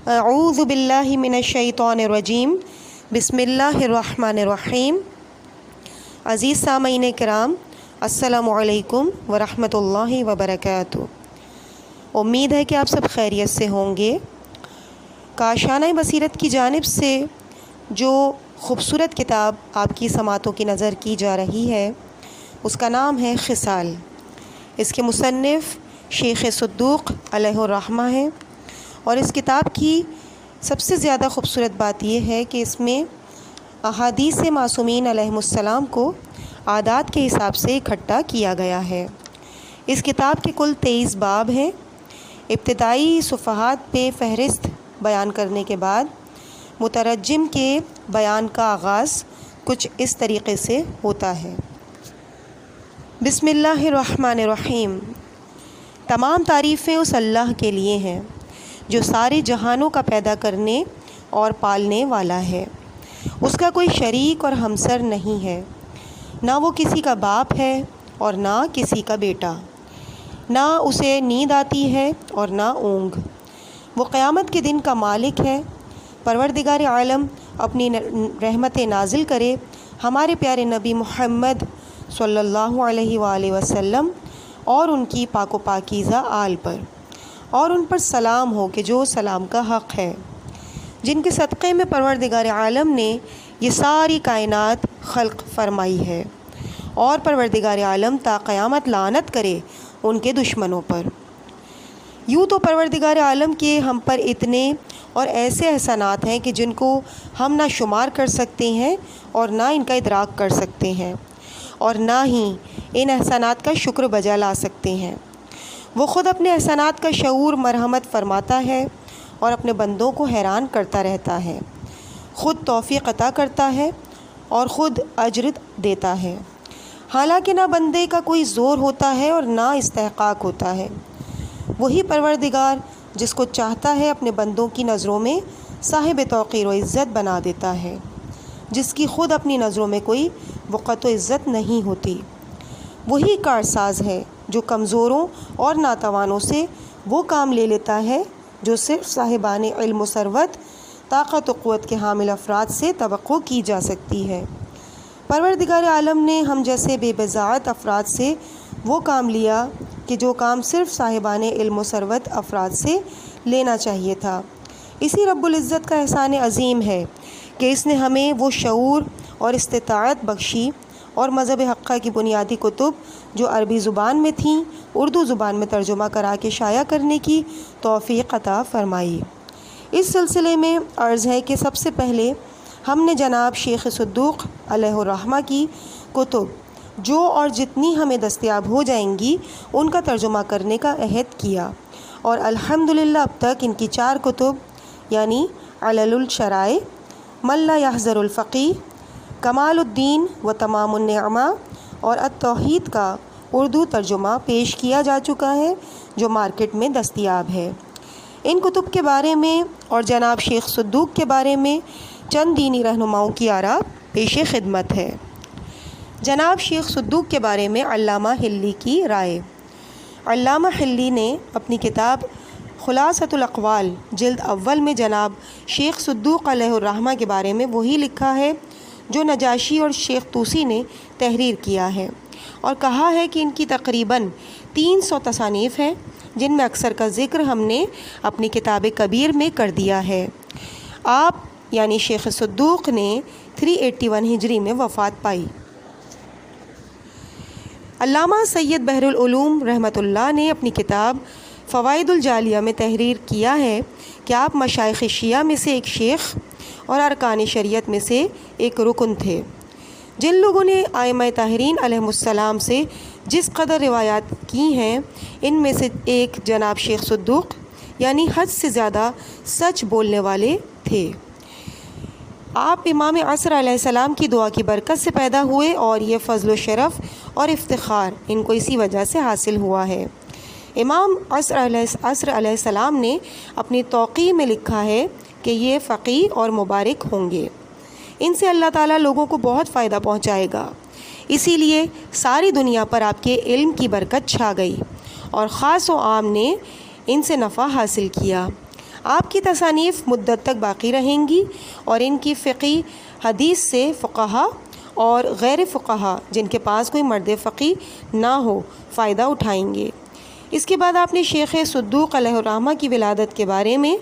اعوذ باللہ من الشیطان الرجیم، بسم اللہ الرحمن الرحیم۔ عزیز سامعین کرام، السلام علیکم ورحمۃ اللہ وبرکاتہ۔ امید ہے کہ آپ سب خیریت سے ہوں گے۔ کاشانہ بصیرت کی جانب سے جو خوبصورت کتاب آپ کی سماعتوں کی نظر کی جا رہی ہے اس کا نام ہے خصال۔ اس کے مصنف شیخ صدوق علیہ الرحمہ ہیں، اور اس کتاب کی سب سے زیادہ خوبصورت بات یہ ہے کہ اس میں احادیث معصومین علیہم السلام کو عادات کے حساب سے اکٹھا کیا گیا ہے۔ اس کتاب کے کل 23 باب ہیں۔ ابتدائی صفحات پہ فہرست بیان کرنے کے بعد مترجم کے بیان کا آغاز کچھ اس طریقے سے ہوتا ہے۔ بسم اللہ الرحمن الرحیم۔ تمام تعریفیں اس اللہ کے لیے ہیں جو سارے جہانوں کا پیدا کرنے اور پالنے والا ہے۔ اس کا کوئی شریک اور ہمسر نہیں ہے، نہ وہ کسی کا باپ ہے اور نہ کسی کا بیٹا، نہ اسے نیند آتی ہے اور نہ اونگ۔ وہ قیامت کے دن کا مالک ہے۔ پروردگار عالم اپنی رحمت نازل کرے ہمارے پیارے نبی محمد صلی اللہ علیہ وآلہ وسلم اور ان کی پاک و پاکیزہ آل پر، اور ان پر سلام ہو کہ جو سلام کا حق ہے، جن کے صدقے میں پروردگار عالم نے یہ ساری کائنات خلق فرمائی ہے، اور پروردگار عالم تا قیامت لعنت کرے ان کے دشمنوں پر۔ یوں تو پروردگار عالم کے ہم پر اتنے اور ایسے احسانات ہیں کہ جن کو ہم نہ شمار کر سکتے ہیں اور نہ ان کا ادراک کر سکتے ہیں، اور نہ ہی ان احسانات کا شکر بجا لا سکتے ہیں۔ وہ خود اپنے احسانات کا شعور مرحمت فرماتا ہے اور اپنے بندوں کو حیران کرتا رہتا ہے، خود توفیق عطا کرتا ہے اور خود اجر دیتا ہے، حالانکہ نہ بندے کا کوئی زور ہوتا ہے اور نہ استحقاق ہوتا ہے۔ وہی پروردگار جس کو چاہتا ہے اپنے بندوں کی نظروں میں صاحب توقیر و عزت بنا دیتا ہے، جس کی خود اپنی نظروں میں کوئی وقت و عزت نہیں ہوتی۔ وہی کارساز ہے جو کمزوروں اور ناتوانوں سے وہ کام لے لیتا ہے جو صرف صاحبان علم و ثروت، طاقت و قوت کے حامل افراد سے توقع کی جا سکتی ہے۔ پروردگار عالم نے ہم جیسے بے بضاعت افراد سے وہ کام لیا کہ جو کام صرف صاحبان علم و ثروت افراد سے لینا چاہیے تھا۔ اسی رب العزت کا احسان عظیم ہے کہ اس نے ہمیں وہ شعور اور استطاعت بخشی اور مذہب حقہ کی بنیادی کتب جو عربی زبان میں تھیں اردو زبان میں ترجمہ کرا کے شائع کرنے کی توفیق عطا فرمائی۔ اس سلسلے میں عرض ہے کہ سب سے پہلے ہم نے جناب شیخ صدوق علیہ الرحمہ کی کتب جو اور جتنی ہمیں دستیاب ہو جائیں گی ان کا ترجمہ کرنے کا عہد کیا، اور الحمدللہ اب تک ان کی 4 کتب یعنی علل الشرائع، من لا یحذر الفقیہ، کمال الدین و تمام النعمہ اور التوحید کا اردو ترجمہ پیش کیا جا چکا ہے جو مارکیٹ میں دستیاب ہے۔ ان کتب کے بارے میں اور جناب شیخ صدوق کے بارے میں چند دینی رہنماؤں کی آراء پیش خدمت ہے۔ جناب شیخ صدوق کے بارے میں علامہ حلی کی رائے۔ علامہ حلی نے اپنی کتاب خلاصۃ الاقوال جلد اول میں جناب شیخ صدوق علیہ الرحمہ کے بارے میں وہی لکھا ہے جو نجاشی اور شیخ طوسی نے تحریر کیا ہے، اور کہا ہے کہ ان کی تقریباً 300 تصانیف ہیں جن میں اکثر کا ذکر ہم نے اپنی کتاب کبیر میں کر دیا ہے۔ آپ یعنی شیخ صدوق نے 381 ہجری میں وفات پائی۔ علامہ سید بحر العلوم رحمۃ اللہ نے اپنی کتاب فوائد الجالیہ میں تحریر کیا ہے کہ آپ مشائخ شیعہ میں سے ایک شیخ اور ارکان شریعت میں سے ایک رکن تھے۔ جن لوگوں نے ائمہ طاہرین علیہم السلام سے جس قدر روایات کی ہیں ان میں سے ایک جناب شیخ صدوق یعنی حد سے زیادہ سچ بولنے والے تھے۔ آپ امام عصر علیہ السلام کی دعا کی برکت سے پیدا ہوئے، اور یہ فضل و شرف اور افتخار ان کو اسی وجہ سے حاصل ہوا ہے۔ امام عصر علیہ السلام نے اپنی توقیع میں لکھا ہے کہ یہ فقیہ اور مبارک ہوں گے، ان سے اللہ تعالیٰ لوگوں کو بہت فائدہ پہنچائے گا، اسی لیے ساری دنیا پر آپ کے علم کی برکت چھا گئی اور خاص و عام نے ان سے نفع حاصل کیا۔ آپ کی تصانیف مدت تک باقی رہیں گی اور ان کی فقی حدیث سے فقہا اور غیر فقہا جن کے پاس کوئی مرد فقی نہ ہو فائدہ اٹھائیں گے۔ اس کے بعد آپ نے شیخ صدوق علیہ الرحمہ کی ولادت کے بارے میں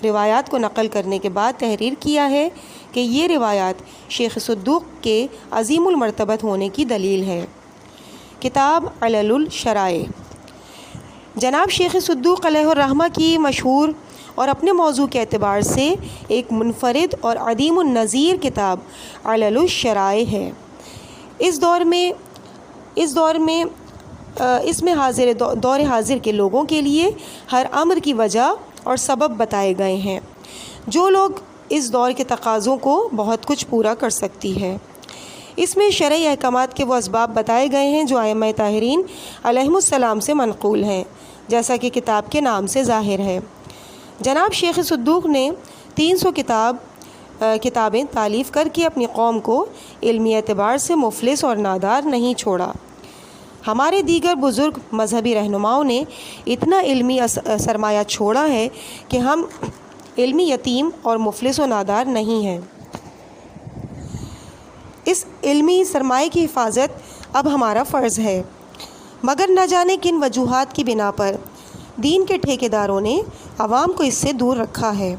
روایات کو نقل کرنے کے بعد تحریر کیا ہے کہ یہ روایات شیخ صدوق کے عظیم المرتبت ہونے کی دلیل ہے۔ کتاب علل الشرائع، جناب شیخ صدوق علیہ الرحمہ کی مشہور اور اپنے موضوع کے اعتبار سے ایک منفرد اور عدیم النظیر کتاب علل الشرائع ہے۔ اس میں دور حاضر کے لوگوں کے لیے ہر امر کی وجہ اور سبب بتائے گئے ہیں جو لوگ اس دور کے تقاضوں کو بہت کچھ پورا کر سکتی ہے۔ اس میں شرعی احکامات کے وہ اسباب بتائے گئے ہیں جو ائمہ طاہرین علیہم السلام سے منقول ہیں، جیسا کہ کتاب کے نام سے ظاہر ہے۔ جناب شیخ صدوق نے 300 کتابیں تالیف کر کے اپنی قوم کو علمی اعتبار سے مفلس اور نادار نہیں چھوڑا۔ ہمارے دیگر بزرگ مذہبی رہنماؤں نے اتنا علمی سرمایہ چھوڑا ہے کہ ہم علمی یتیم اور مفلس و نادار نہیں ہیں۔ اس علمی سرمایہ کی حفاظت اب ہمارا فرض ہے، مگر نہ جانے کن وجوہات کی بنا پر دین کے ٹھیکیداروں نے عوام کو اس سے دور رکھا ہے۔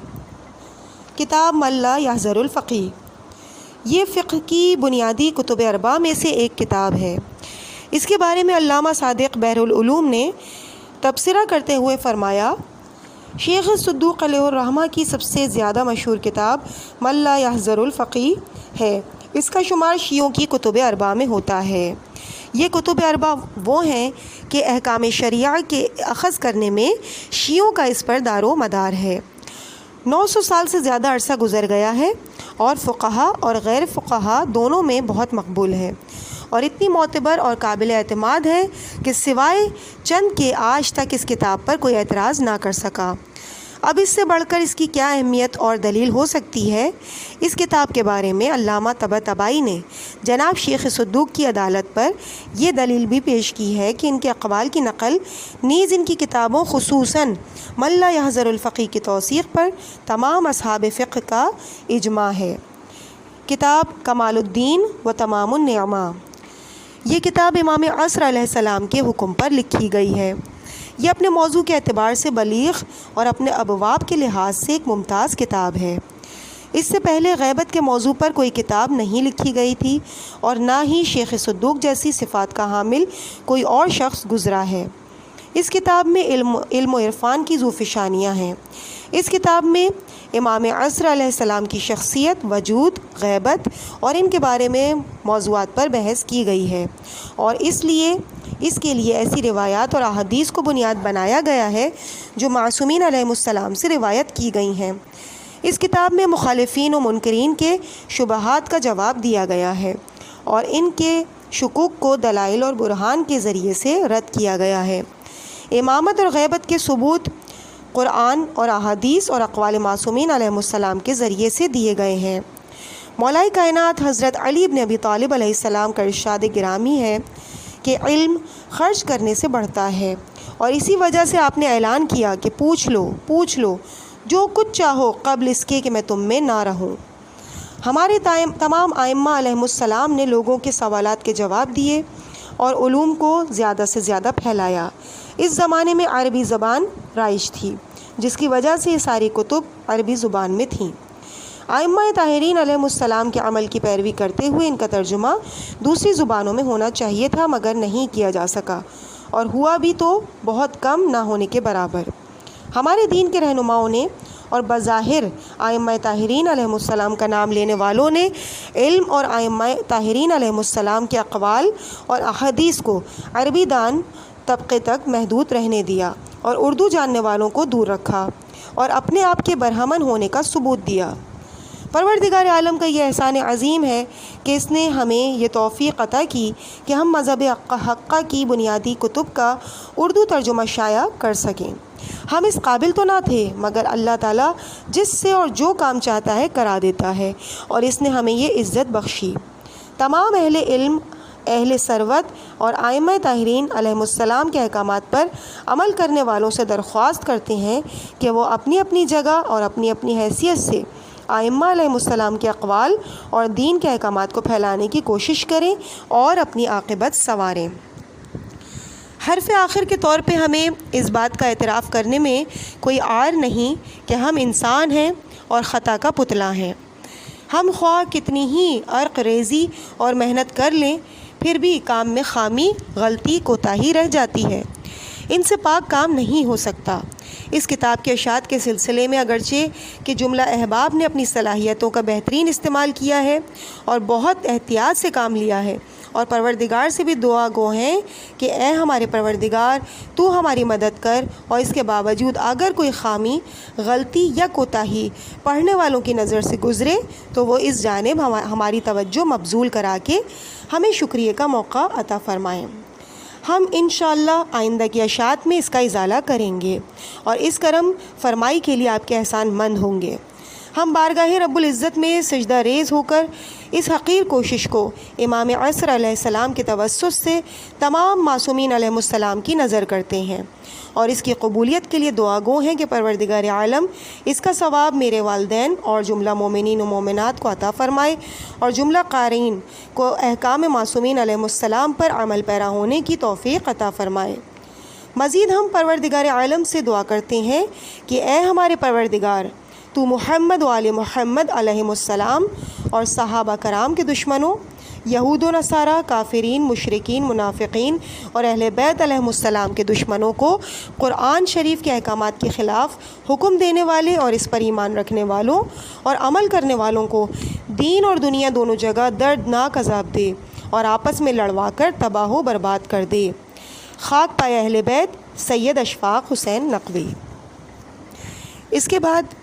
کتاب من لا یحذر الفقیہ، یہ فقہ کی بنیادی کتب اربعہ میں سے ایک کتاب ہے۔ اس کے بارے میں علامہ صادق بحر العلوم نے تبصرہ کرتے ہوئے فرمایا، شیخ صدوق علیہ الرحمہ کی سب سے زیادہ مشہور کتاب من لا یحذر الفقیہ ہے۔ اس کا شمار شیعوں کی کتب اربعہ میں ہوتا ہے۔ یہ کتب اربعہ وہ ہیں کہ احکام شریعہ کے اخذ کرنے میں شیعوں کا اس پر دار و مدار ہے۔ 900 سال سے زیادہ عرصہ گزر گیا ہے اور فقہا اور غیر فقہا دونوں میں بہت مقبول ہے اور اتنی معتبر اور قابل اعتماد ہے کہ سوائے چند کے آج تک اس کتاب پر کوئی اعتراض نہ کر سکا۔ اب اس سے بڑھ کر اس کی کیا اہمیت اور دلیل ہو سکتی ہے؟ اس کتاب کے بارے میں علامہ طباطبائی نے جناب شیخ صدوق کی عدالت پر یہ دلیل بھی پیش کی ہے کہ ان کے اقوال کی نقل نیز ان کی کتابوں خصوصاً من لا یحذر الفقیہ کی توثیق پر تمام اصحاب فقہ کا اجماع ہے۔ کتاب کمال الدین و تمام النعمہ، یہ کتاب امام عصر علیہ السلام کے حکم پر لکھی گئی ہے۔ یہ اپنے موضوع کے اعتبار سے بلیغ اور اپنے ابواب کے لحاظ سے ایک ممتاز کتاب ہے۔ اس سے پہلے غیبت کے موضوع پر کوئی کتاب نہیں لکھی گئی تھی اور نہ ہی شیخ صدوق جیسی صفات کا حامل کوئی اور شخص گزرا ہے۔ اس کتاب میں علم و عرفان کی ذوفشانیاں ہیں۔ اس کتاب میں امام عصر علیہ السلام کی شخصیت، وجود، غیبت اور ان کے بارے میں موضوعات پر بحث کی گئی ہے اور اس کے لیے ایسی روایات اور احادیث کو بنیاد بنایا گیا ہے جو معصومین علیہ السلام سے روایت کی گئی ہیں۔ اس کتاب میں مخالفین و منکرین کے شبہات کا جواب دیا گیا ہے اور ان کے شکوک کو دلائل اور برہان کے ذریعے سے رد کیا گیا ہے۔ امامت اور غیبت کے ثبوت قرآن اور احادیث اور اقوال معصومین علیہ السلام کے ذریعے سے دیے گئے ہیں۔ مولا کائنات حضرت علی بن ابی طالب علیہ السلام کا ارشاد گرامی ہے کہ علم خرچ کرنے سے بڑھتا ہے اور اسی وجہ سے آپ نے اعلان کیا کہ پوچھ لو جو کچھ چاہو قبل اس کے کہ میں تم میں نہ رہوں۔ ہمارے تمام ائمہ علیہم السلام نے لوگوں کے سوالات کے جواب دیے اور علوم کو زیادہ سے زیادہ پھیلایا۔ اس زمانے میں عربی زبان رائج تھی جس کی وجہ سے یہ ساری کتب عربی زبان میں تھیں۔ ائمہ طاہرین علیہم السلام کے عمل کی پیروی کرتے ہوئے ان کا ترجمہ دوسری زبانوں میں ہونا چاہیے تھا مگر نہیں کیا جا سکا اور ہوا بھی تو بہت کم نہ ہونے کے برابر۔ ہمارے دین کے رہنماؤں نے اور بظاہر ائمہ طاہرین علیہم السلام کا نام لینے والوں نے علم اور ائمہ طاہرین علیہم السلام کے اقوال اور احادیث کو عربی دان طبقے تک محدود رہنے دیا اور اردو جاننے والوں کو دور رکھا اور اپنے آپ کے برہمن ہونے کا ثبوت دیا۔ پروردگار عالم کا یہ احسان عظیم ہے کہ اس نے ہمیں یہ توفیق عطا کی کہ ہم مذہب حقہ کی بنیادی کتب کا اردو ترجمہ شائع کر سکیں۔ ہم اس قابل تو نہ تھے مگر اللہ تعالیٰ جس سے اور جو کام چاہتا ہے کرا دیتا ہے اور اس نے ہمیں یہ عزت بخشی۔ تمام اہل علم اہل ثروت اور ائمہ طاہرین علیہم السلام کے احکامات پر عمل کرنے والوں سے درخواست کرتے ہیں کہ وہ اپنی اپنی جگہ اور اپنی اپنی حیثیت سے ائمہ علیہم السلام کے اقوال اور دین کے احکامات کو پھیلانے کی کوشش کریں اور اپنی عاقبت سنواریں۔ حرف آخر کے طور پہ ہمیں اس بات کا اعتراف کرنے میں کوئی عار نہیں کہ ہم انسان ہیں اور خطا کا پتلا ہیں۔ ہم خواہ کتنی ہی عرق ریزی اور محنت کر لیں، پھر بھی کام میں خامی، غلطی، کوتاہی رہ جاتی ہے۔ ان سے پاک کام نہیں ہو سکتا۔ اس کتاب کے اشاعت کے سلسلے میں اگرچہ کہ جملہ احباب نے اپنی صلاحیتوں کا بہترین استعمال کیا ہے اور بہت احتیاط سے کام لیا ہے، اور پروردگار سے بھی دعا گو ہیں کہ اے ہمارے پروردگار تو ہماری مدد کر، اور اس کے باوجود اگر کوئی خامی، غلطی یا کوتاہی پڑھنے والوں کی نظر سے گزرے تو وہ اس جانب ہماری توجہ مبذول کرا کے ہمیں شکریہ کا موقع عطا فرمائیں۔ ہم انشاءاللہ آئندہ کی اشاعت میں اس کا ازالہ کریں گے اور اس کرم فرمائی کے لیے آپ کے احسان مند ہوں گے۔ ہم بارگاہ رب العزت میں سجدہ ریز ہو کر اس حقیر کوشش کو امام عصر علیہ السلام کے توسط سے تمام معصومین علیہ السلام کی نظر کرتے ہیں اور اس کی قبولیت کے لیے دعا گو ہیں کہ پروردگار عالم اس کا ثواب میرے والدین اور جملہ مومنین و مومنات کو عطا فرمائے، اور جملہ قارئین کو احکام معصومین علیہ السلام پر عمل پیرا ہونے کی توفیق عطا فرمائے۔ مزید ہم پروردگار عالم سے دعا کرتے ہیں کہ اے ہمارے پروردگار، تو محمد و آل محمد علیہ السلام اور صحابہ کرام کے دشمنوں، یہود و نصارہ، کافرین، مشرکین، منافقین اور اہل بیت علیہ السلام کے دشمنوں کو قرآن شریف کے احکامات کے خلاف حکم دینے والے اور اس پر ایمان رکھنے والوں اور عمل کرنے والوں کو دین اور دنیا دونوں جگہ دردناک عذاب دے اور آپس میں لڑوا کر تباہ و برباد کر دے۔ خاک پائے اہل بیت سید اشفاق حسین نقوی۔ اس کے بعد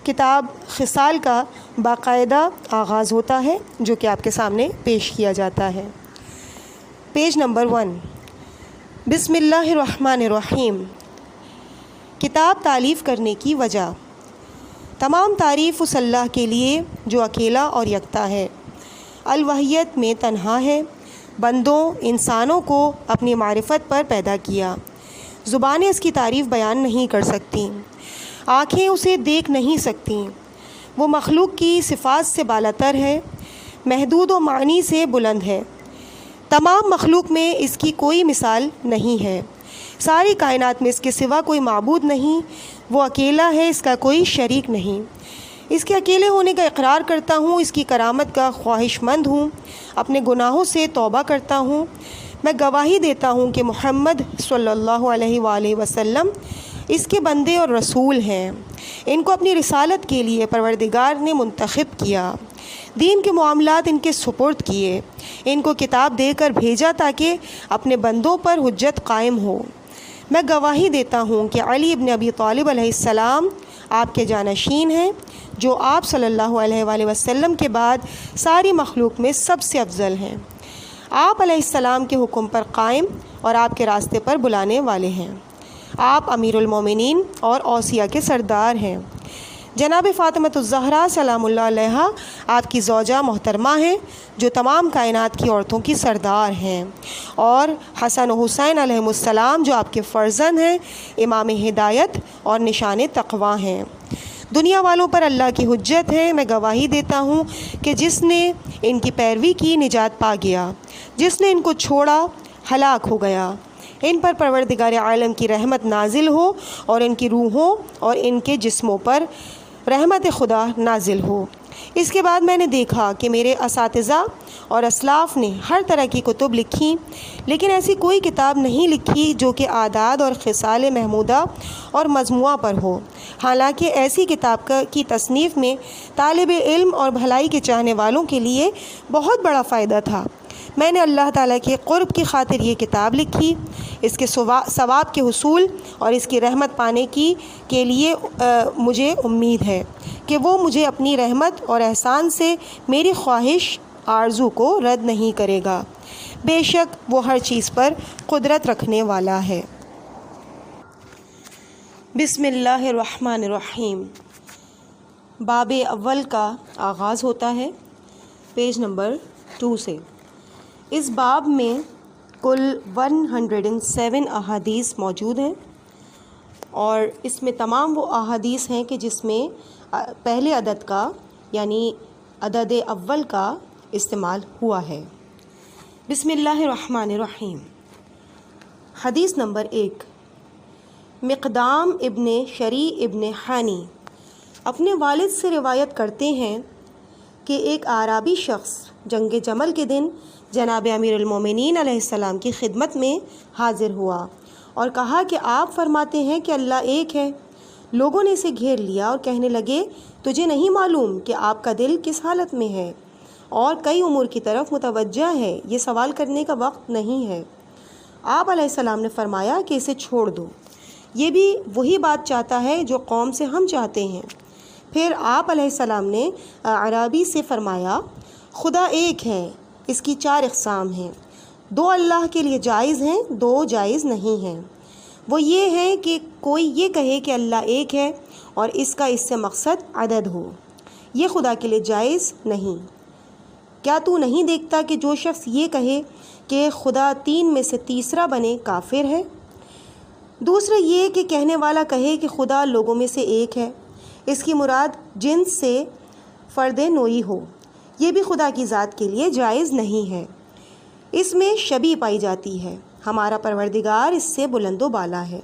کتاب خصال کا باقاعدہ آغاز ہوتا ہے جو کہ آپ کے سامنے پیش کیا جاتا ہے۔ Page number 1۔ بسم اللہ الرحمن الرحیم۔ کتاب تالیف کرنے کی وجہ۔ تمام تعریف اس اللہ کے لیے جو اکیلا اور یکتا ہے، الوحیت میں تنہا ہے، بندوں انسانوں کو اپنی معرفت پر پیدا کیا۔ زبانیں اس کی تعریف بیان نہیں کر سکتیں، آنکھیں اسے دیکھ نہیں سکتیں۔ وہ مخلوق کی صفات سے بالاتر ہے، محدود و معنی سے بلند ہے۔ تمام مخلوق میں اس کی کوئی مثال نہیں ہے، ساری کائنات میں اس کے سوا کوئی معبود نہیں۔ وہ اکیلا ہے، اس کا کوئی شریک نہیں۔ اس کے اکیلے ہونے کا اقرار کرتا ہوں، اس کی کرامت کا خواہش مند ہوں، اپنے گناہوں سے توبہ کرتا ہوں۔ میں گواہی دیتا ہوں کہ محمد صلی اللہ علیہ وآلہ وسلم اس کے بندے اور رسول ہیں۔ ان کو اپنی رسالت کے لیے پروردگار نے منتخب کیا، دین کے معاملات ان کے سپرد کیے، ان کو کتاب دے کر بھیجا تاکہ اپنے بندوں پر حجت قائم ہو۔ میں گواہی دیتا ہوں کہ علی ابن ابی طالب علیہ السلام آپ کے جانشین ہیں، جو آپ صلی اللہ علیہ وآلہ وسلم کے بعد ساری مخلوق میں سب سے افضل ہیں۔ آپ علیہ السلام کے حکم پر قائم اور آپ کے راستے پر بلانے والے ہیں۔ آپ امیر المومنین اور اوصیاء کے سردار ہیں۔ جناب فاطمۃ الزہرا سلام اللہ علیہا آپ کی زوجہ محترمہ ہیں، جو تمام کائنات کی عورتوں کی سردار ہیں، اور حسن و حسین علیہم السلام جو آپ کے فرزند ہیں، امام ہدایت اور نشان تقویٰ ہیں۔ دنیا والوں پر اللہ کی حجت ہے۔ میں گواہی دیتا ہوں کہ جس نے ان کی پیروی کی نجات پا گیا، جس نے ان کو چھوڑا ہلاک ہو گیا۔ ان پر پروردگار عالم کی رحمت نازل ہو اور ان کی روحوں اور ان کے جسموں پر رحمت خدا نازل ہو۔ اس کے بعد میں نے دیکھا کہ میرے اساتذہ اور اسلاف نے ہر طرح کی کتب لکھی، لیکن ایسی کوئی کتاب نہیں لکھی جو کہ اعداد اور خصال محمودہ اور مجموعہ پر ہو۔ حالانکہ ایسی کتاب کی تصنیف میں طالب علم اور بھلائی کے چاہنے والوں کے لیے بہت بڑا فائدہ تھا۔ میں نے اللہ تعالیٰ کے قرب کی خاطر یہ کتاب لکھی۔ اس کے ثواب کے حصول اور اس کی رحمت پانے کے لیے مجھے امید ہے کہ وہ مجھے اپنی رحمت اور احسان سے میری خواہش آرزو کو رد نہیں کرے گا۔ بے شک وہ ہر چیز پر قدرت رکھنے والا ہے۔ بسم اللہ الرحمن الرحیم۔ باب اول کا آغاز ہوتا ہے پیج نمبر 2 سے۔ اس باب میں کل 107 احادیث موجود ہیں، اور اس میں تمام وہ احادیث ہیں کہ جس میں پہلے عدد کا یعنی عدد اول کا استعمال ہوا ہے۔ بسم اللہ الرحمن الرحیم۔ حدیث نمبر 1، مقدام ابن شریع ابن حانی اپنے والد سے روایت کرتے ہیں کہ ایک اعرابی شخص جنگ جمل کے دن جناب امیر المومنین علیہ السلام کی خدمت میں حاضر ہوا اور کہا کہ آپ فرماتے ہیں کہ اللہ ایک ہے۔ لوگوں نے اسے گھیر لیا اور کہنے لگے، تجھے نہیں معلوم کہ آپ کا دل کس حالت میں ہے اور کئی امور کی طرف متوجہ ہے، یہ سوال کرنے کا وقت نہیں ہے۔ آپ علیہ السلام نے فرمایا کہ اسے چھوڑ دو، یہ بھی وہی بات چاہتا ہے جو قوم سے ہم چاہتے ہیں۔ پھر آپ علیہ السلام نے اعرابی سے فرمایا، خدا ایک ہے، اس کی 4 اقسام ہیں، 2 اللہ کے لیے جائز ہیں، 2 جائز نہیں ہیں۔ وہ یہ ہے کہ کوئی یہ کہے کہ اللہ ایک ہے اور اس کا اس سے مقصد عدد ہو، یہ خدا کے لیے جائز نہیں۔ کیا تو نہیں دیکھتا کہ جو شخص یہ کہے کہ خدا 3 میں سے تیسرا بنے کافر ہے؟ دوسرا یہ کہ کہنے والا کہے کہ خدا لوگوں میں سے ایک ہے، اس کی مراد جنس سے فرد نوعی ہو، یہ بھی خدا کی ذات کے لیے جائز نہیں ہے، اس میں شبیہ پائی جاتی ہے، ہمارا پروردگار اس سے بلند و بالا ہے۔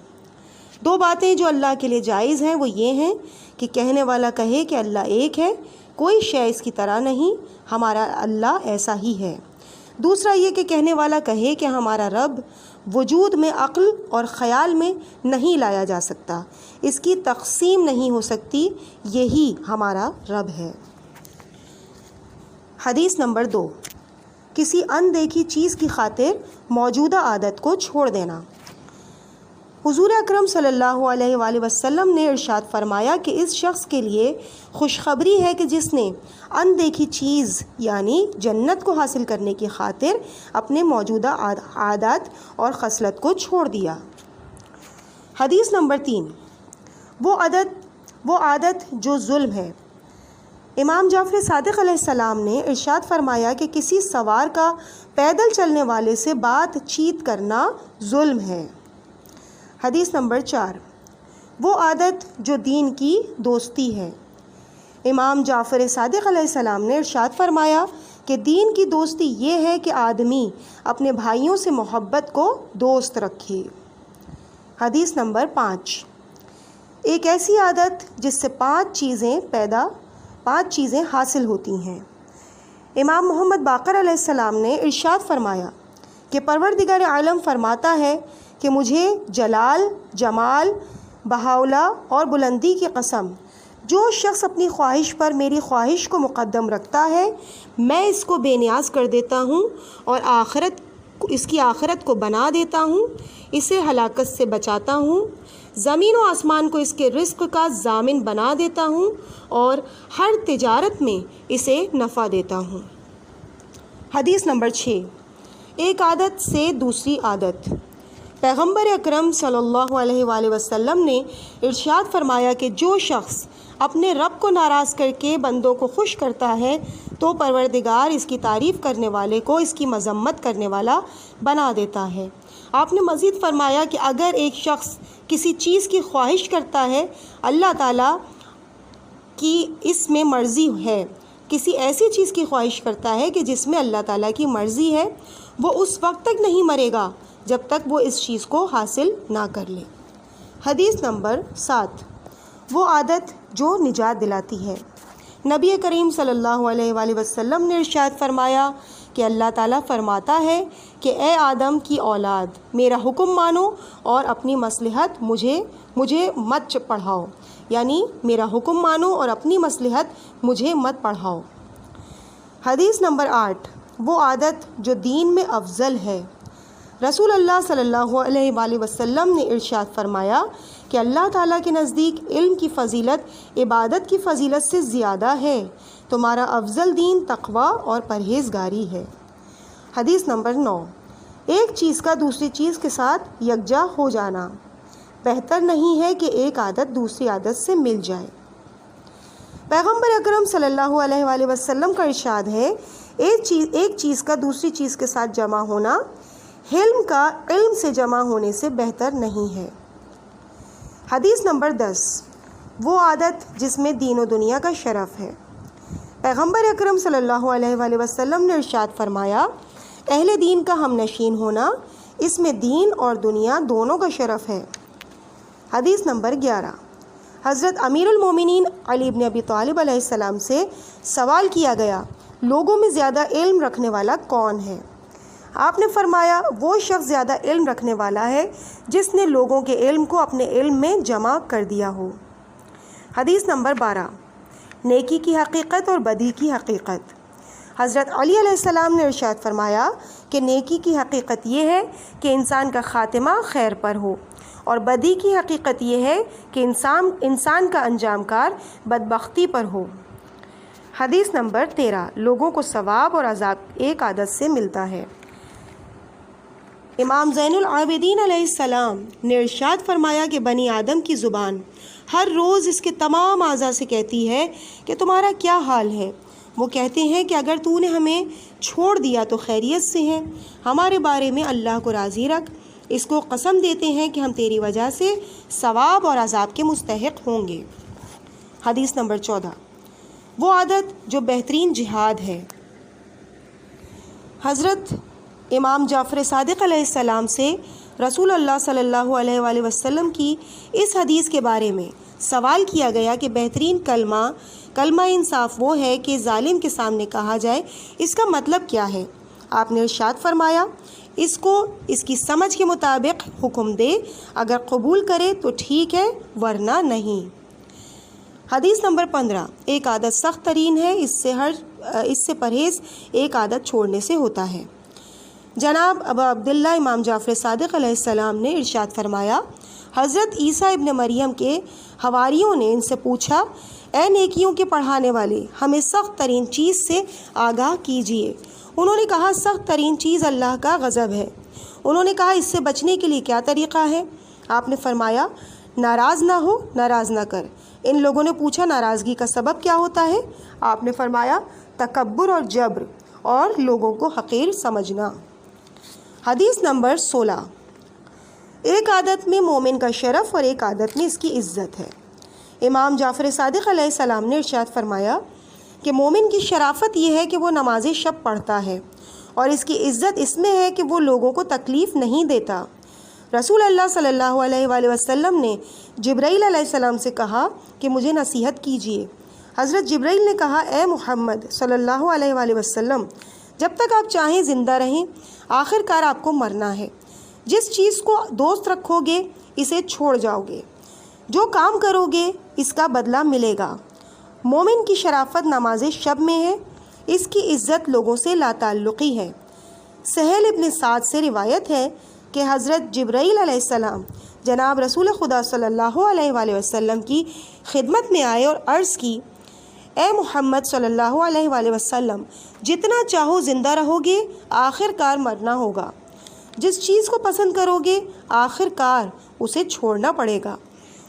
2 باتیں جو اللہ کے لیے جائز ہیں وہ یہ ہیں کہ کہنے والا کہے کہ اللہ ایک ہے، کوئی شے اس کی طرح نہیں، ہمارا اللہ ایسا ہی ہے۔ دوسرا یہ کہ کہنے والا کہے کہ ہمارا رب وجود میں عقل اور خیال میں نہیں لایا جا سکتا، اس کی تقسیم نہیں ہو سکتی، یہی ہمارا رب ہے۔ حدیث نمبر 2، کسی اندیکھی چیز کی خاطر موجودہ عادت کو چھوڑ دینا۔ حضور اکرم صلی اللہ علیہ وآلہ وسلم نے ارشاد فرمایا کہ اس شخص کے لیے خوشخبری ہے کہ جس نے اندیکھی چیز یعنی جنت کو حاصل کرنے کی خاطر اپنے موجودہ عادات اور خصلت کو چھوڑ دیا۔ حدیث نمبر 3، وہ عادت جو ظلم ہے۔ امام جعفر صادق علیہ السلام نے ارشاد فرمایا کہ کسی سوار کا پیدل چلنے والے سے بات چیت کرنا ظلم ہے۔ حدیث نمبر 4، وہ عادت جو دین کی دوستی ہے۔ امام جعفر صادق علیہ السلام نے ارشاد فرمایا کہ دین کی دوستی یہ ہے کہ آدمی اپنے بھائیوں سے محبت کو دوست رکھے۔ حدیث نمبر 5، ایک ایسی عادت جس سے 5 چیزیں حاصل ہوتی ہیں۔ امام محمد باقر علیہ السلام نے ارشاد فرمایا کہ پروردگار عالم فرماتا ہے کہ مجھے جلال، جمال، بہاولہ اور بلندی کی قسم، جو شخص اپنی خواہش پر میری خواہش کو مقدم رکھتا ہے میں اس کو بے نیاز کر دیتا ہوں اور اس کی آخرت کو بنا دیتا ہوں، اسے ہلاکت سے بچاتا ہوں، زمین و آسمان کو اس کے رزق کا ضامن بنا دیتا ہوں اور ہر تجارت میں اسے نفع دیتا ہوں۔ حدیث نمبر 6، ایک عادت سے دوسری عادت۔ پیغمبر اکرم صلی اللہ علیہ وآلہ وسلم نے ارشاد فرمایا کہ جو شخص اپنے رب کو ناراض کر کے بندوں کو خوش کرتا ہے تو پروردگار اس کی تعریف کرنے والے کو اس کی مذمت کرنے والا بنا دیتا ہے۔ آپ نے مزید فرمایا کہ اگر ایک شخص کسی چیز کی خواہش کرتا ہے اللہ تعالیٰ کی اس میں مرضی ہے، کسی ایسی چیز کی خواہش کرتا ہے کہ جس میں اللہ تعالیٰ کی مرضی ہے، وہ اس وقت تک نہیں مرے گا جب تک وہ اس چیز کو حاصل نہ کر لے۔ حدیث نمبر 7، وہ عادت جو نجات دلاتی ہے۔ نبی کریم صلی اللہ علیہ وآلہ وسلم نے ارشاد فرمایا کہ اللہ تعالیٰ فرماتا ہے کہ اے آدم کی اولاد، میرا حکم مانو اور اپنی مصلحت مجھے مت پڑھاؤ، یعنی میرا حکم مانو اور اپنی مصلحت مجھے مت پڑھاؤ۔ حدیث نمبر 8، وہ عادت جو دین میں افضل ہے۔ رسول اللہ صلی اللہ علیہ وآلہ وسلم نے ارشاد فرمایا کہ اللہ تعالیٰ کے نزدیک علم کی فضیلت عبادت کی فضیلت سے زیادہ ہے، تمہارا افضل دین تقوی اور پرہیزگاری ہے۔ حدیث نمبر 9، ایک چیز کا دوسری چیز کے ساتھ یکجا ہو جانا۔ بہتر نہیں ہے کہ ایک عادت دوسری عادت سے مل جائے۔ پیغمبر اکرم صلی اللہ علیہ وآلہ وسلم کا ارشاد ہے، ایک چیز کا دوسری چیز کے ساتھ جمع ہونا حلم کا علم سے جمع ہونے سے بہتر نہیں ہے۔ حدیث نمبر 10، وہ عادت جس میں دین و دنیا کا شرف ہے۔ پیغمبر اکرم صلی اللہ علیہ وآلہ وسلم نے ارشاد فرمایا، اہل دین کا ہم نشین ہونا، اس میں دین اور دنیا دونوں کا شرف ہے۔ حدیث نمبر 11، حضرت امیر المومنین علی بن ابی طالب علیہ السلام سے سوال کیا گیا، لوگوں میں زیادہ علم رکھنے والا کون ہے؟ آپ نے فرمایا، وہ شخص زیادہ علم رکھنے والا ہے جس نے لوگوں کے علم کو اپنے علم میں جمع کر دیا ہو۔ حدیث نمبر 12، نیکی کی حقیقت اور بدی کی حقیقت۔ حضرت علی علیہ السلام نے ارشاد فرمایا کہ نیکی کی حقیقت یہ ہے کہ انسان کا خاتمہ خیر پر ہو، اور بدی کی حقیقت یہ ہے کہ انسان کا انجام کار بدبختی پر ہو۔ حدیث نمبر 13، لوگوں کو ثواب اور عذاب ایک عادت سے ملتا ہے۔ امام زین العابدین علیہ السلام نے ارشاد فرمایا کہ بنی آدم کی زبان ہر روز اس کے تمام اعضاء سے کہتی ہے کہ تمہارا کیا حال ہے؟ وہ کہتے ہیں کہ اگر تو نے ہمیں چھوڑ دیا تو خیریت سے ہیں، ہمارے بارے میں اللہ کو راضی رکھ۔ اس کو قسم دیتے ہیں کہ ہم تیری وجہ سے ثواب اور عذاب کے مستحق ہوں گے۔ حدیث نمبر 14، وہ عادت جو بہترین جہاد ہے۔ حضرت امام جعفر صادق علیہ السلام سے رسول اللہ صلی اللہ علیہ وآلہ وسلم کی اس حدیث کے بارے میں سوال کیا گیا کہ بہترین کلمہ انصاف وہ ہے کہ ظالم کے سامنے کہا جائے، اس کا مطلب کیا ہے؟ آپ نے ارشاد فرمایا، اس کو اس کی سمجھ کے مطابق حکم دے، اگر قبول کرے تو ٹھیک ہے ورنہ نہیں۔ حدیث نمبر 15، ایک عادت سخت ترین ہے، اس سے پرہیز ایک عادت چھوڑنے سے ہوتا ہے۔ جناب ابا عبداللہ امام جعفر صادق علیہ السلام نے ارشاد فرمایا، حضرت عیسیٰ ابن مریم کے حواریوں نے ان سے پوچھا، اے نیکیوں کے پڑھانے والے، ہمیں سخت ترین چیز سے آگاہ کیجیے۔ انہوں نے کہا، سخت ترین چیز اللہ کا غضب ہے۔ انہوں نے کہا، اس سے بچنے کے لیے کیا طریقہ ہے؟ آپ نے فرمایا، ناراض نہ ہو، ناراض نہ کر۔ ان لوگوں نے پوچھا، ناراضگی کا سبب کیا ہوتا ہے؟ آپ نے فرمایا، تکبر اور جبر اور لوگوں کو حقیر سمجھنا۔ حدیث نمبر 16، ایک عادت میں مومن کا شرف اور ایک عادت میں اس کی عزت ہے۔ امام جعفر صادق علیہ السلام نے ارشاد فرمایا کہ مومن کی شرافت یہ ہے کہ وہ نماز شب پڑھتا ہے، اور اس کی عزت اس میں ہے کہ وہ لوگوں کو تکلیف نہیں دیتا۔ رسول اللہ صلی اللہ علیہ وآلہ وسلم نے جبرائیل علیہ السلام سے کہا کہ مجھے نصیحت کیجیے۔ حضرت جبرائیل نے کہا، اے محمد صلی اللہ علیہ وآلہ وسلم، جب تک آپ چاہیں زندہ رہیں، آخر کار آپ کو مرنا ہے۔ جس چیز کو دوست رکھو گے اسے چھوڑ جاؤ گے، جو کام کرو گے اس کا بدلہ ملے گا۔ مومن کی شرافت نماز شب میں ہے، اس کی عزت لوگوں سے لا تعلقی ہے۔ سہیل ابن سعد سے روایت ہے کہ حضرت جبرائیل علیہ السلام جناب رسول خدا صلی اللہ علیہ وآلہ وسلم کی خدمت میں آئے اور عرض کی، اے محمد صلی اللہ علیہ وآلہ وسلم، جتنا چاہو زندہ رہو گے، آخر کار مرنا ہوگا۔ جس چیز کو پسند کرو گے آخر کار اسے چھوڑنا پڑے گا،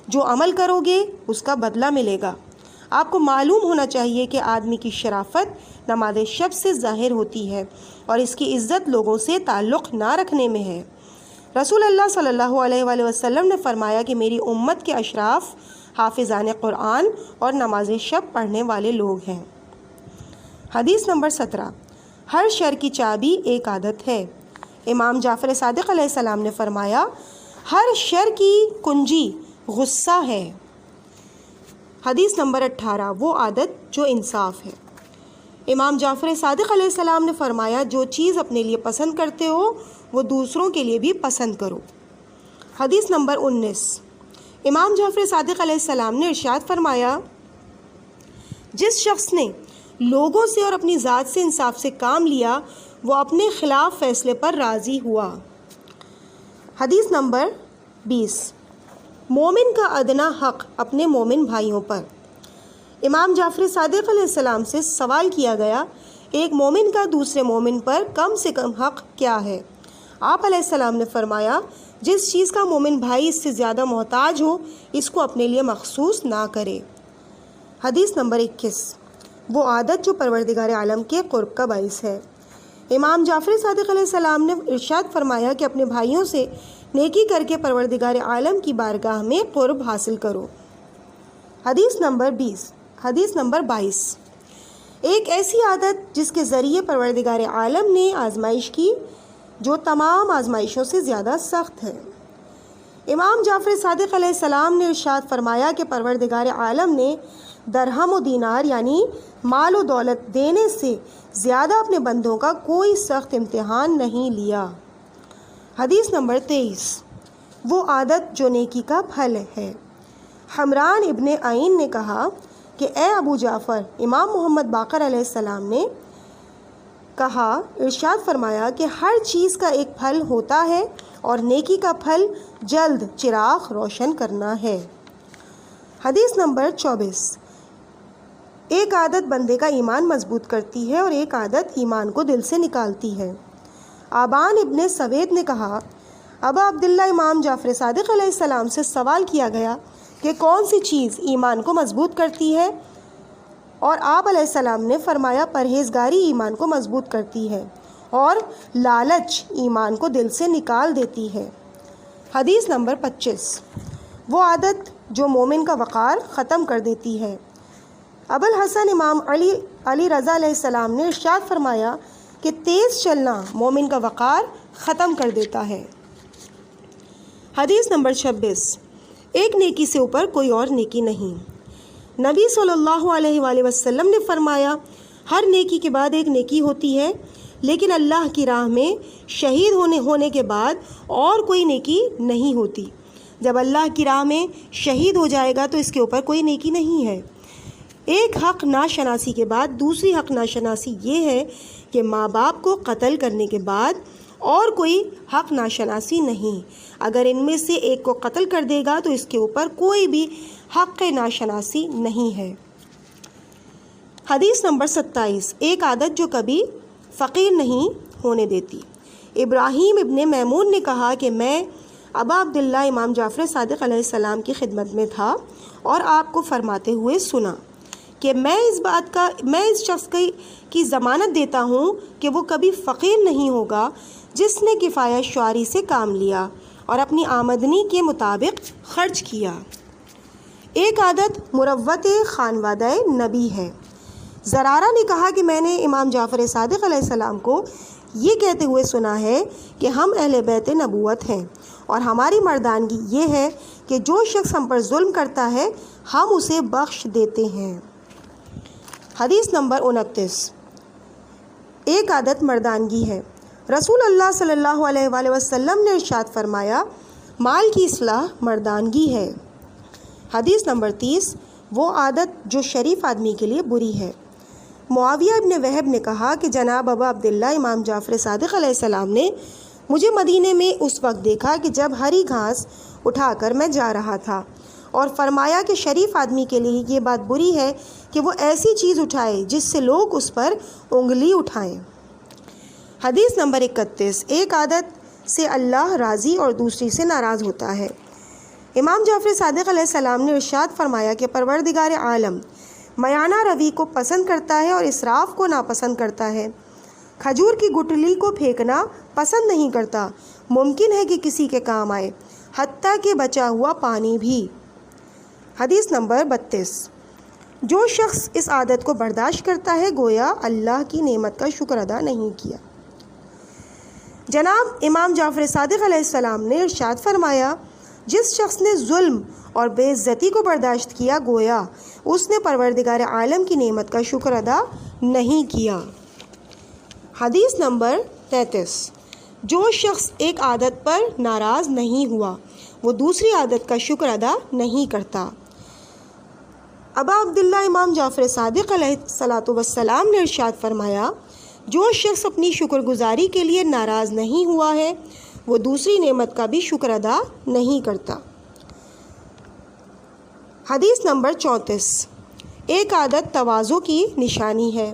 جو عمل کرو گے اس کا بدلہ ملے گا۔ آپ کو معلوم ہونا چاہیے کہ آدمی کی شرافت نماز شب سے ظاہر ہوتی ہے، اور اس کی عزت لوگوں سے تعلق نہ رکھنے میں ہے۔ رسول اللہ صلی اللہ علیہ وآلہ وسلم نے فرمایا کہ میری امت کے اشراف حافظان قرآن اور نماز شب پڑھنے والے لوگ ہیں۔ حدیث نمبر 17، ہر شر کی چابی ایک عادت ہے۔ امام جعفر صادق علیہ السلام نے فرمایا، ہر شر کی کنجی غصہ ہے۔ حدیث نمبر 18، وہ عادت جو انصاف ہے۔ امام جعفر صادق علیہ السلام نے فرمایا، جو چیز اپنے لیے پسند کرتے ہو وہ دوسروں کے لیے بھی پسند کرو۔ حدیث نمبر 19، امام جعفر صادق علیہ السلام نے ارشاد فرمایا، جس شخص نے لوگوں سے اور اپنی ذات سے انصاف سے کام لیا وہ اپنے خلاف فیصلے پر راضی ہوا۔ حدیث نمبر 20، مومن کا ادنا حق اپنے مومن بھائیوں پر۔ امام جعفر صادق علیہ السلام سے سوال کیا گیا، ایک مومن کا دوسرے مومن پر کم سے کم حق کیا ہے؟ آپ علیہ السلام نے فرمایا، جس چیز کا مومن بھائی اس سے زیادہ محتاج ہو اس کو اپنے لیے مخصوص نہ کرے۔ حدیث نمبر 21، وہ عادت جو پروردگار عالم کے قرب کا باعث ہے۔ امام جعفر صادق علیہ السلام نے ارشاد فرمایا کہ اپنے بھائیوں سے نیکی کر کے پروردگار عالم کی بارگاہ میں قرب حاصل کرو۔ حدیث نمبر 22، ایک ایسی عادت جس کے ذریعے پروردگار عالم نے آزمائش کی جو تمام آزمائشوں سے زیادہ سخت ہے۔ امام جعفر صادق علیہ السلام نے ارشاد فرمایا کہ پروردگار عالم نے درہم و دینار یعنی مال و دولت دینے سے زیادہ اپنے بندوں کا کوئی سخت امتحان نہیں لیا۔ حدیث نمبر 23، وہ عادت جو نیکی کا پھل ہے۔ حمران ابن عین نے کہا کہ اے ابو جعفر، امام محمد باقر علیہ السلام نے کہا، ارشاد فرمایا کہ ہر چیز کا ایک پھل ہوتا ہے اور نیکی کا پھل جلد چراغ روشن کرنا ہے۔ حدیث نمبر 24، ایک عادت بندے کا ایمان مضبوط کرتی ہے اور ایک عادت ایمان کو دل سے نکالتی ہے۔ آبان ابن سوید نے کہا، ابا عبداللہ امام جعفر صادق علیہ السلام سے سوال کیا گیا کہ کون سی چیز ایمان کو مضبوط کرتی ہے، اور آپ علیہ السلام نے فرمایا پرہیزگاری ایمان کو مضبوط کرتی ہے اور لالچ ایمان کو دل سے نکال دیتی ہے۔ حدیث نمبر 25، وہ عادت جو مومن کا وقار ختم کر دیتی ہے۔ ابوالحسن امام علی رضا علیہ السلام نے ارشاد فرمایا کہ تیز چلنا مومن کا وقار ختم کر دیتا ہے۔ حدیث نمبر 26، ایک نیکی سے اوپر کوئی اور نیکی نہیں۔ نبی صلی اللہ علیہ وآلہ وسلم نے فرمایا، ہر نیکی کے بعد ایک نیکی ہوتی ہے، لیکن اللہ کی راہ میں شہید ہونے کے بعد اور کوئی نیکی نہیں ہوتی۔ جب اللہ کی راہ میں شہید ہو جائے گا تو اس کے اوپر کوئی نیکی نہیں ہے۔ ایک حق ناشناسی کے بعد دوسری حق ناشناسی یہ ہے کہ ماں باپ کو قتل کرنے کے بعد اور کوئی حق ناشناسی نہیں۔ اگر ان میں سے ایک کو قتل کر دے گا تو اس کے اوپر کوئی بھی حق ناشناسی نہیں ہے۔ حدیث نمبر 27، ایک عادت جو کبھی فقیر نہیں ہونے دیتی۔ ابراہیم ابن میمون نے کہا کہ میں ابا عبداللہ امام جعفر صادق علیہ السلام کی خدمت میں تھا اور آپ کو فرماتے ہوئے سنا کہ میں اس شخص کی ضمانت دیتا ہوں کہ وہ کبھی فقیر نہیں ہوگا جس نے کفایہ شعاری سے کام لیا اور اپنی آمدنی کے مطابق خرچ کیا۔ ایک عادت مروت خانوادہ نبی ہے۔ زرارہ نے کہا کہ میں نے امام جعفر صادق علیہ السلام کو یہ کہتے ہوئے سنا ہے کہ ہم اہل بیت نبوت ہیں اور ہماری مردانگی یہ ہے کہ جو شخص ہم پر ظلم کرتا ہے ہم اسے بخش دیتے ہیں۔ حدیث نمبر 29، ایک عادت مردانگی ہے۔ رسول اللہ صلی اللہ علیہ وآلہ وسلم نے ارشاد فرمایا، مال کی اصلاح مردانگی ہے۔ حدیث نمبر 30، وہ عادت جو شریف آدمی کے لیے بری ہے۔ معاویہ ابن وہب نے کہا کہ جناب ابا عبداللہ امام جعفر صادق علیہ السلام نے مجھے مدینے میں اس وقت دیکھا کہ جب ہری گھاس اٹھا کر میں جا رہا تھا، اور فرمایا کہ شریف آدمی کے لیے یہ بات بری ہے کہ وہ ایسی چیز اٹھائے جس سے لوگ اس پر انگلی اٹھائیں۔ حدیث نمبر 31، ایک عادت سے اللہ راضی اور دوسری سے ناراض ہوتا ہے۔ امام جعفر صادق علیہ السلام نے ارشاد فرمایا کہ پروردگار عالم میانہ روی کو پسند کرتا ہے اور اسراف کو ناپسند کرتا ہے۔ کھجور کی گٹلی کو پھینکنا پسند نہیں کرتا، ممکن ہے کہ کسی کے کام آئے، حتیٰ کہ بچا ہوا پانی بھی۔ حدیث نمبر 32، جو شخص اس عادت کو برداشت کرتا ہے گویا اللہ کی نعمت کا شکر ادا نہیں کیا۔ جناب امام جعفر صادق علیہ السلام نے ارشاد فرمایا، جس شخص نے ظلم اور بے عزتی کو برداشت کیا گویا اس نے پروردگار عالم کی نعمت کا شکر ادا نہیں کیا۔ حدیث نمبر 33، جو شخص ایک عادت پر ناراض نہیں ہوا وہ دوسری عادت کا شکر ادا نہیں کرتا۔ ابا عبداللہ امام جعفر صادق علیہ السلام نے ارشاد فرمایا، جو شخص اپنی شکر گزاری کے لیے ناراض نہیں ہوا ہے وہ دوسری نعمت کا بھی شکر ادا نہیں کرتا۔ حدیث نمبر 34، ایک عادت تواضع کی نشانی ہے۔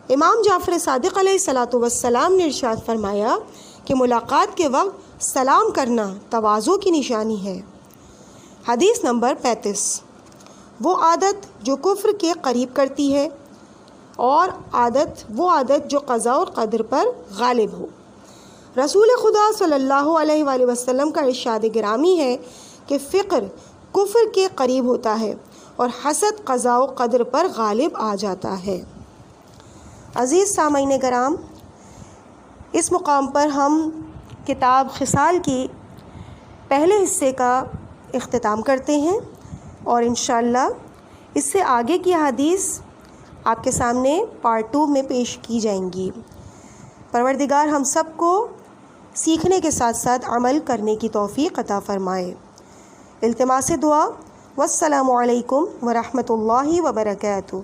امام جعفر صادق علیہ السلام نے ارشاد فرمایا کہ ملاقات کے وقت سلام کرنا تواضع کی نشانی ہے۔ حدیث نمبر 35، وہ عادت جو کفر کے قریب کرتی ہے، اور وہ عادت جو قضاء اور قدر پر غالب ہو۔ رسول خدا صلی اللہ علیہ وآلہ وسلم کا ارشاد گرامی ہے کہ فقر کفر کے قریب ہوتا ہے اور حسد قضاء و قدر پر غالب آ جاتا ہے۔ عزیز سامعین کرام، اس مقام پر ہم کتاب خصال کی پہلے حصے کا اختتام کرتے ہیں، اور انشاءاللہ اس سے آگے کی احادیث آپ کے سامنے پارٹ 2 میں پیش کی جائیں گی۔ پروردگار ہم سب کو سیکھنے کے ساتھ ساتھ عمل کرنے کی توفیق عطا فرمائے۔ التماس دعا، والسلام علیکم ورحمۃ اللہ وبرکاتہ۔